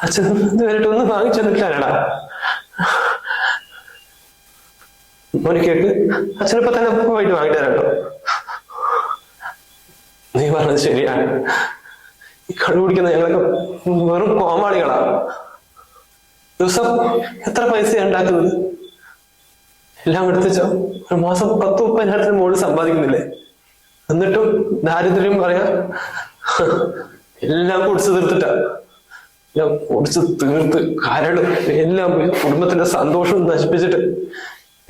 അച്ഛൻ ഇതുവരെയൊന്നും വാങ്ങിച്ചു തന്നിട്ടില്ലടാ. മോനെ കേക്ക്, അച്ഛനിപ്പോ തന്നെ പോയിട്ട് വാങ്ങിത്തരാട്ടോ. നീ പറഞ്ഞത് ശരിയാണ്. ഈ കള്ളു കുടിക്കുന്ന ഞങ്ങളൊക്കെ വെറും കോമാളികളാ. ദിവസം എത്ര പൈസ ഉണ്ടാക്കുന്നത്? എല്ലാം എടുത്തുവെച്ചോ ഒരു മാസം 10-30,000 മുകളിൽ സമ്പാദിക്കുന്നില്ലേ? എന്നിട്ടും ദാരിദ്ര്യം പറയാ. എല്ലാം കുടിച്ചു തീർത്തിട്ടാ. എല്ലാം കുടിച്ചു തീർത്ത് കരട് എല്ലാം പോയി കുടുംബത്തിന്റെ സന്തോഷം നശിപ്പിച്ചിട്ട്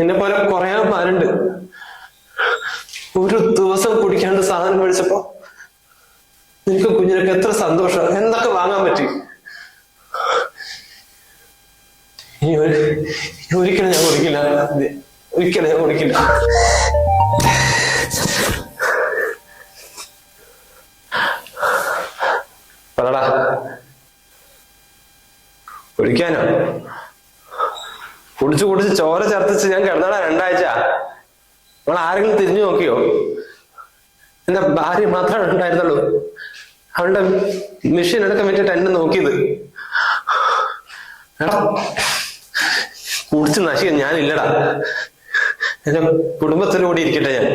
എന്നെ പോലെ കുറയാന്മാരുണ്ട്. ഒരു ദിവസം കുടിക്കാണ്ട് സാധനം മേടിച്ചപ്പോ നിനക്ക് കുഞ്ഞിനൊക്കെ എത്ര സന്തോഷം, എന്തൊക്കെ വാങ്ങാൻ പറ്റി. ഇനി ഒരിക്കലും ഞാൻ കുടിക്കില്ല, ഒരിക്കലും ഞാൻ കുടിക്കില്ല. പറടാ, കുടിക്കാനോ? കുടിച്ച് ചോര ചേർത്തിച്ച് ഞാൻ കിടന്നടാ 2 ആഴ്ച. നമ്മൾ ആരെങ്കിലും തിരിഞ്ഞു നോക്കിയോ? എന്റെ ഭാര്യ മാത്രമേ ഉണ്ടായിരുന്നുള്ളൂ. അവളുടെ മെഷീൻ എടുക്കാൻ വേണ്ടിട്ട് എന്നെ നോക്കിയത്. എടാ, കുടിച്ച് നശിക്കാൻ ഞാനില്ലടാ. എന്റെ കുടുംബത്തിനോട് ഇരിക്കട്ടെ ഞാൻ.